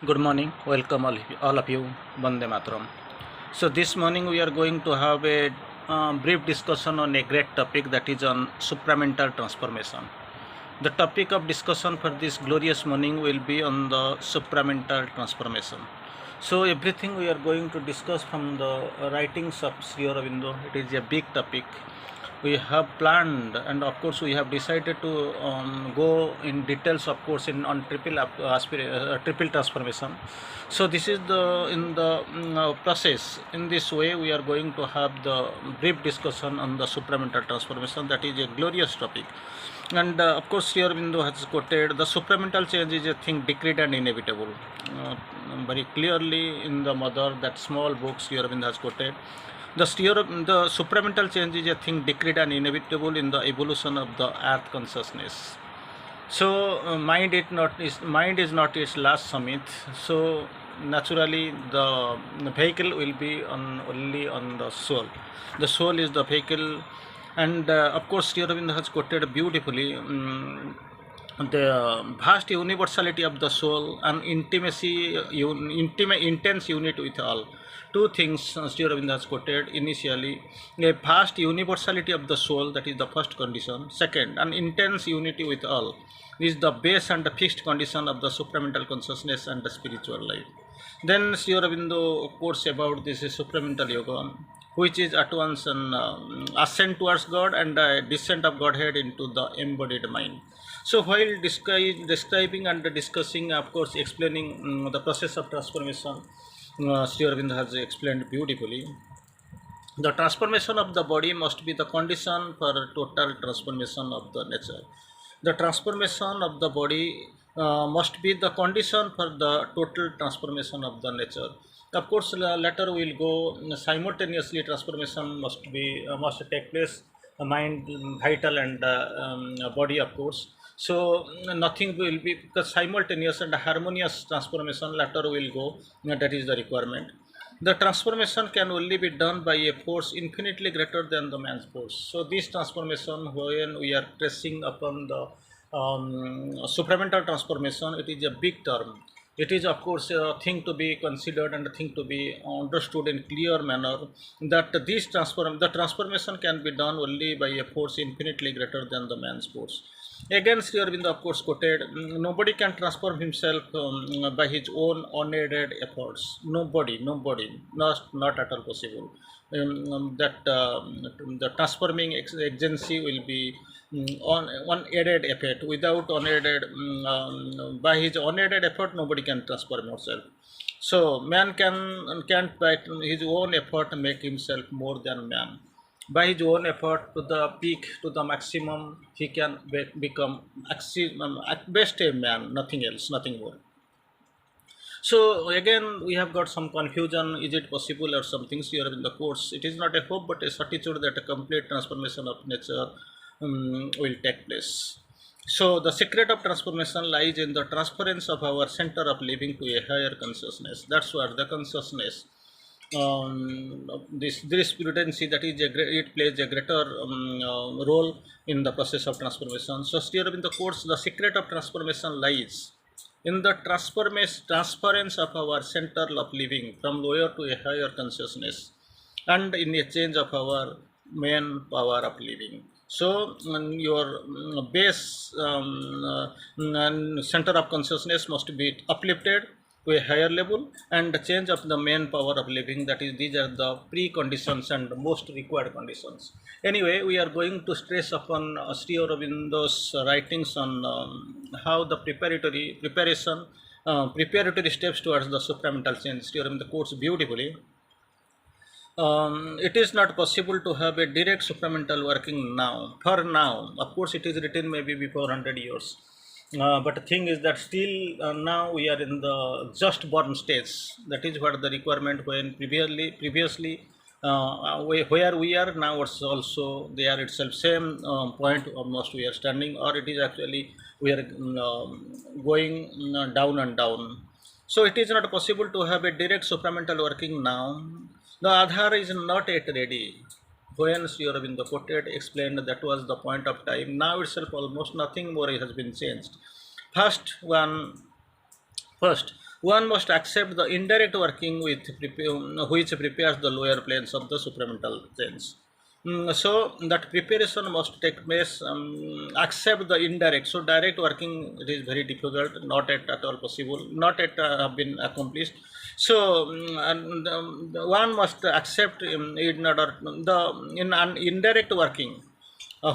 Good morning, welcome all of you, Vande Mataram. So this morning we are going to have a brief discussion on a great topic, that is on supramental transformation. The topic of discussion for this glorious morning will be on the supramental transformation. So everything we are going to discuss from the writings of Sri Aurobindo. It is a big topic. We have planned, and of course we have decided to go in details, of course, in on triple transformation. So this is the in the process. In this way we are going to have the brief discussion on the supramental transformation. That is a glorious topic. And of course Sri Aurobindo has quoted the supramental change is a thing decreed and inevitable. Very clearly in the mother, that small book, Sri Aurobindo has quoted the supramental change is a thing decreed and inevitable in the evolution of the earth consciousness. So mind is not its last summit. So naturally the vehicle will be only on the soul. The soul is the vehicle, and of course Sri Aurobindo has quoted beautifully the vast universality of the soul and intense unit with all. Two things Sri Aurobindo has quoted initially: a vast universality of the soul, that is the first condition. Second, an intense unity with all is the base and the fixed condition of the supramental consciousness and the spiritual life. Then Sri Aurobindo quotes about this supramental yoga, which is at once an ascent towards God and a descent of Godhead into the embodied mind. So while describing and discussing, of course, explaining the process of transformation, Sri Aurobindo has explained beautifully. The transformation of the body must be the condition for total transformation of the nature. The transformation of the body must be the condition for the total transformation of the nature. Of course, later we will go simultaneously. Transformation must take place. Mind, vital, and body, of course. So nothing will be, because simultaneous and harmonious transformation later will go. That is the requirement. The transformation can only be done by a force infinitely greater than the man's force. So this transformation, when we are pressing upon the supramental transformation, it is a big term. It is of course a thing to be considered and a thing to be understood in clear manner, that the transformation can be done only by a force infinitely greater than the man's force. Again, Sri Aurobindo, of course, quoted, nobody can transform himself by his own unaided efforts. Nobody, not at all possible. That the transforming agency will be on unaided effort. Without unaided, by his unaided effort, nobody can transform himself. So man can't by his own effort make himself more than man. By his own effort to the peak, to the maximum, he can become at best a man, nothing else, nothing more. So again, we have got some confusion. Is it possible or some things here in the course? It is not a hope, but a certitude that a complete transformation of nature will take place. So the secret of transformation lies in the transference of our center of living to a higher consciousness. That's what the consciousness. This prudency, that is it plays a greater role in the process of transformation. So here in the course, the secret of transformation lies in the transference of our center of living from lower to a higher consciousness, and in a change of our main power of living. So your base center of consciousness must be uplifted to a higher level, and the change of the main power of living, that is, these are the preconditions and the most required conditions. Anyway, we are going to stress upon Sri Aurobindo's writings on how the preparatory steps towards the supramental change. Sri Aurobindo quotes beautifully. It is not possible to have a direct supramental working now. For now, of course, it is written maybe before 100 years. But the thing is that still now we are in the just born stage. That is what the requirement, when previously where we are now, also they are itself same point almost we are standing, or it is actually we are going down and down. So it is not possible to have a direct supramental working now. The Aadhar is not yet ready. When Sri Aurobindo quoted, explained that was the point of time. Now itself almost nothing more has been changed. First, One must accept the indirect working which prepares the lower planes of the supramental chains. So that preparation must take place. Accept the indirect. So direct working, it is very difficult, not at all possible, not yet have been accomplished. So one must accept in order the in an indirect working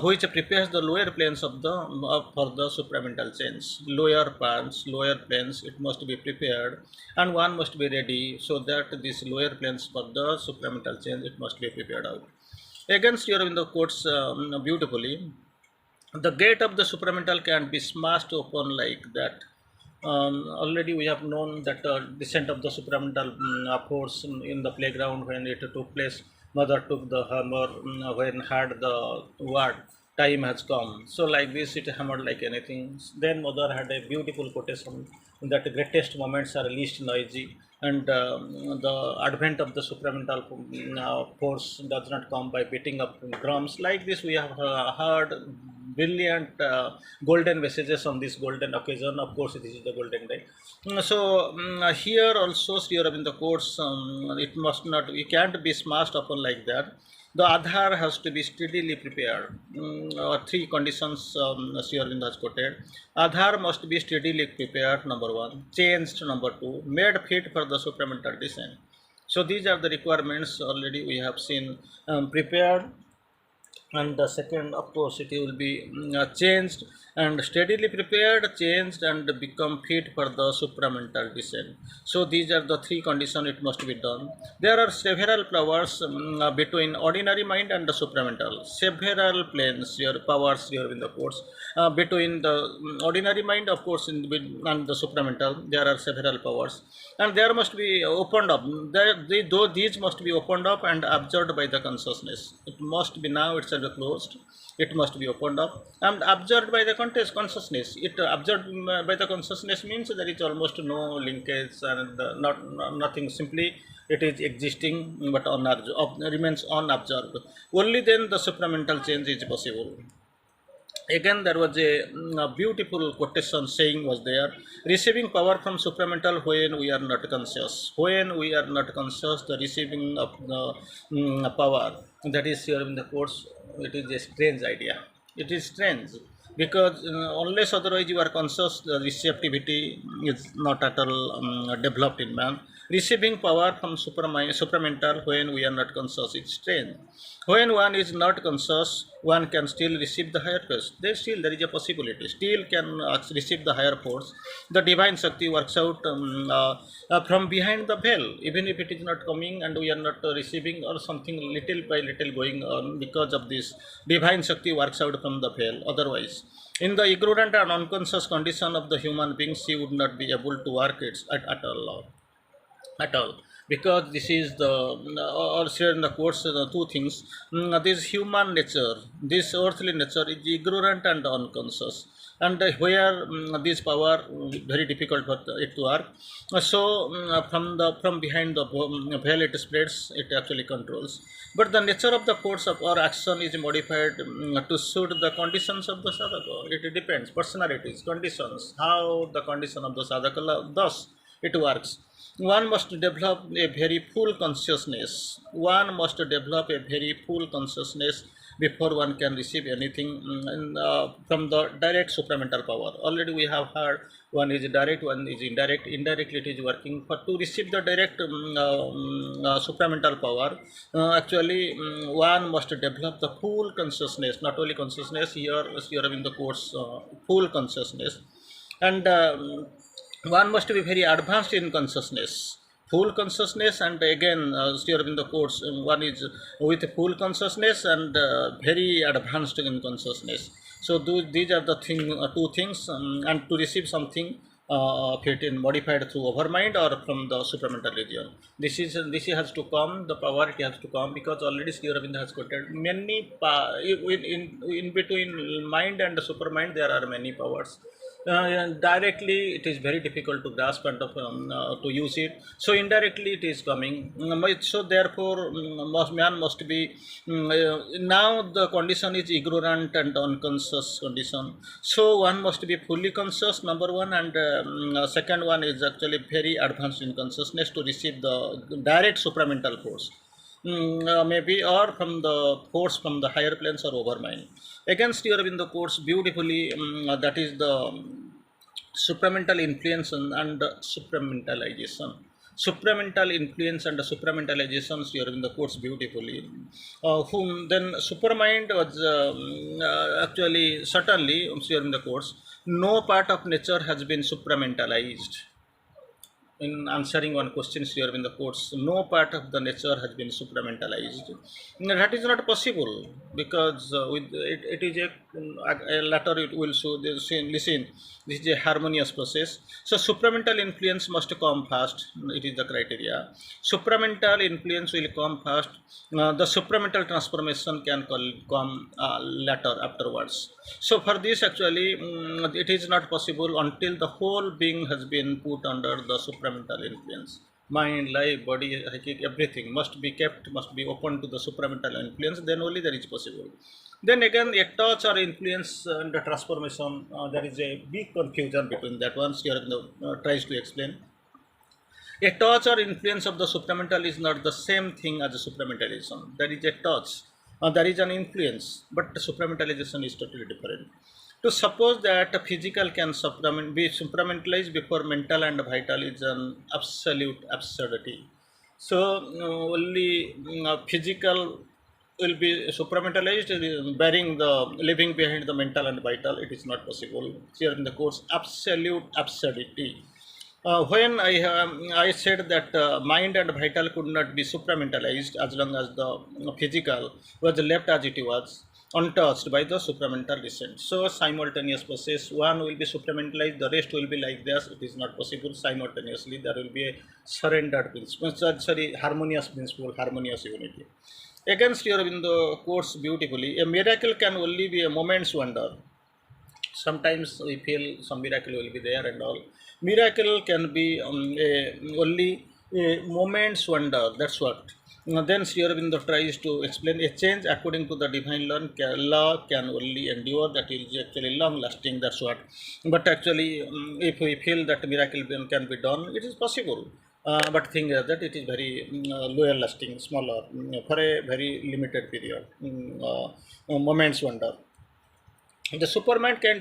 which prepares the lower planes of the for the supramental chains. Lower parts, lower planes, it must be prepared, and one must be ready so that these lower planes for the supramental chains it must be prepared out. Again, Sri Aurobindo quotes beautifully, the gate of the supramental can be smashed open like that. Already we have known that descent of the supramental force in the playground when it took place. Mother took the hammer when had the word time has come. So like this, it hammered like anything. Then mother had a beautiful quotation that greatest moments are least noisy, and the advent of the supramental force does not come by beating up drums. Like this, we have heard brilliant golden messages on this golden occasion. Of course, this is the golden day. So here also Sri Aurobindo quotes, it must not, we can't be smashed upon like that. The Aadhar has to be steadily prepared. Three conditions Sri Aurobindo has quoted. Aadhar must be steadily prepared, number one. Changed, number two. Made fit for the supramental descent. So these are the requirements already we have seen. Prepared, and the second, of course, it will be changed and steadily prepared, changed, and become fit for the supramental descent. So these are the three conditions it must be done. There are several powers between ordinary mind and the supramental, several planes your powers here in the course between the ordinary mind, of course, and the supramental. There are several powers, and there must be opened up. Though these must be opened up and absorbed by the consciousness. It must be now itself closed. It must be opened up and absorbed by the consciousness. It absorbed by the consciousness means there is almost no linkage and nothing. Simply it is existing but remains unabsorbed. Only then the supramental change is possible. Again, there was a beautiful quotation saying was there: receiving power from supramental when we are not conscious. When we are not conscious, the receiving of the power, that is here in the course, it is a strange idea. It is strange because unless otherwise you are conscious, the receptivity is not at all developed in man. Receiving power from supramental when we are not conscious, it's strange. When one is not conscious, one can still receive the higher force. There is a possibility. Still can receive the higher force. The divine Shakti works out from behind the veil, even if it is not coming and we are not receiving or something little by little going on. Because of this, divine Shakti works out from the veil. Otherwise, in the ignorant and unconscious condition of the human being, she would not be able to work it at all. At all, because this is the also in the course the two things. This human nature, this earthly nature is ignorant and unconscious, and where this power very difficult for it to work. So from behind the veil it spreads, it actually controls. But the nature of the force of our action is modified to suit the conditions of the sadhaka. It depends, personalities, conditions, how the condition of the sadhaka, thus it works. One must develop a very full consciousness. One must develop a very full consciousness before one can receive anything from the direct supramental power. Already we have heard one is direct, one is indirect. Indirectly it is working. For to receive the direct supramental power, actually one must develop the full consciousness. Not only consciousness, here in the course, full consciousness. And one must be very advanced in consciousness, full consciousness. And again, still in the course, one is with full consciousness and very advanced in consciousness. So these are the two things. And to receive something fit in modified through overmind or from the supramental region, this has to come, the power it has to come, because already Sri Aurobindo has quoted many in between mind and the supermind there are many powers. Directly it is very difficult to grasp and to use it, so indirectly it is coming. So therefore man must be now the condition is ignorant and unconscious condition, so one must be fully conscious, number one, and second one is actually very advanced in consciousness to receive the direct supramental force, maybe, or from the force from the higher planes or over mind. Against your in the course beautifully, that is the supramental influence and supramentalization. Supramental influence and supramentalization here in the course beautifully. Whom then supermind was actually certainly here in the course. No part of nature has been supramentalized. In answering one question here in the courts, no part of the nature has been supramentalized. That is not possible because with it is a latter it will show this. Listen, this is a harmonious process. So supramental influence must come first. It is the criteria. Supramental influence will come first. The supramental transformation can come later afterwards. So for this actually it is not possible until the whole being has been put under the supramental influence. Mind, life, body, psychic, everything must be kept, must be open to the supramental influence. Then only that is possible. Then again, a touch or influence and the transformation. There is a big confusion between that. Once here tries to explain. A touch or influence of the supramental is not the same thing as a supramentalism. There is a touch, there is an influence, but the supramentalization is totally different. To suppose that a physical can be supramentalized before mental and vital is an absolute absurdity. So only physical will be supramentalized, bearing the living behind the mental and vital. It is not possible. Here in the course, absolute absurdity. When I said that mind and vital could not be supramentalized as long as the physical was left as it was, untouched by the supramental descent. So simultaneous process, one will be supramentalized, the rest will be like this. It is not possible simultaneously. There will be a surrendered principle, sorry, harmonious principle, harmonious unity. Against your in the course beautifully, a miracle can only be a moment's wonder. Sometimes we feel some miracle will be there and all. Miracle can be only a moment's wonder. That's what. Then Sri Aurobindo tries to explain a change according to the divine law can only endure. That is actually long lasting. That's what. But actually, if we feel that miracle can be done, it is possible. But thing is that it is very lower lasting, smaller, for a very limited period. Moments wonder. The supermind can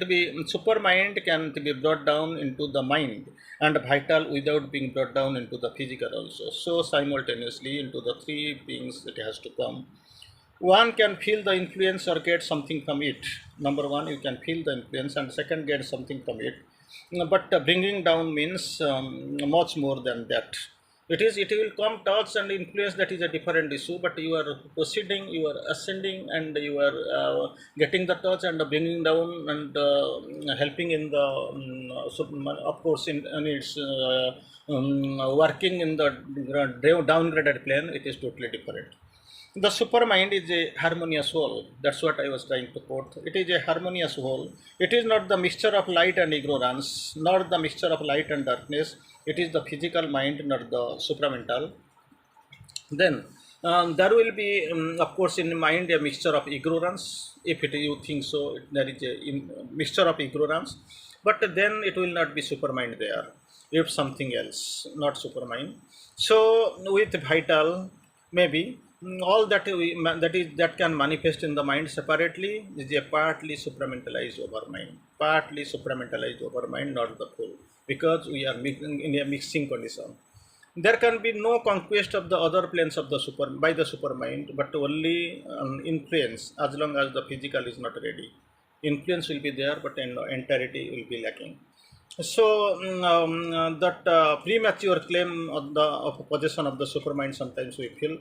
be brought down into the mind and vital without being brought down into the physical also. So simultaneously into the three beings it has to come. One can feel the influence or get something from it. Number one, you can feel the influence, and second, get something from it. But bringing down means much more than that. It will come touch and influence, that is a different issue, but you are proceeding, you are ascending, and you are getting the touch and bringing down and helping in the of course in its working in the downgraded plane. It is totally different. The supermind is a harmonious whole. That's what I was trying to quote. It is a harmonious whole. It is not the mixture of light and ignorance, nor the mixture of light and darkness. It is the physical mind, not the supramental. Then there will be, of course, in mind a mixture of ignorance. If you think so, there is a mixture of ignorance. But then it will not be supermind there. If something else, not supermind. So with vital, maybe all that that can manifest in the mind separately is a partly supramentalized over mind, not the full, because we are in a mixing condition. There can be no conquest of the other planes of the super by the supermind, but only influence as long as the physical is not ready. Influence will be there, but entirety will be lacking. So that premature claim of possession of the supermind, sometimes we feel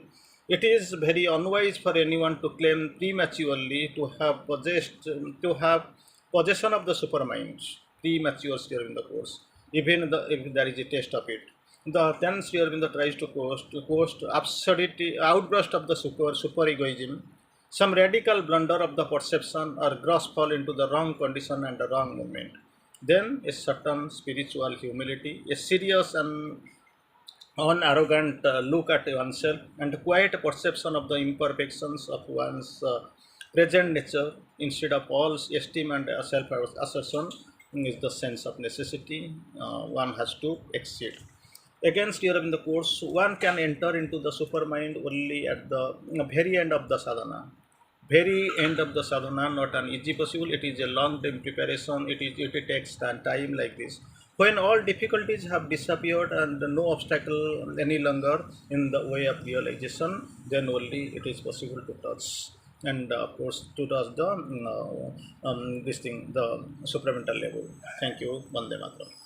it is very unwise for anyone to claim prematurely to have possession of the supermind premature during the course, even if there is a test of it. The then Sri Aurobindo tries to coast absurdity, outburst of the super egoism, some radical blunder of the perception or gross fall into the wrong condition and the wrong movement. then a certain spiritual humility, a serious and unarrogant look at oneself, and quiet perception of the imperfections of one's present nature instead of false esteem and self assertion is the sense of necessity one has to exceed. Against during the course, one can enter into the supermind only at the very end of the sadhana. Very end of the sadhana, not an easy possible. It is a long time preparation. It takes time like this. When all difficulties have disappeared and no obstacle any longer in the way of realization, then only it is possible to touch. And of course, to touch the this thing, the supramental level. Thank you, Vande Mataram.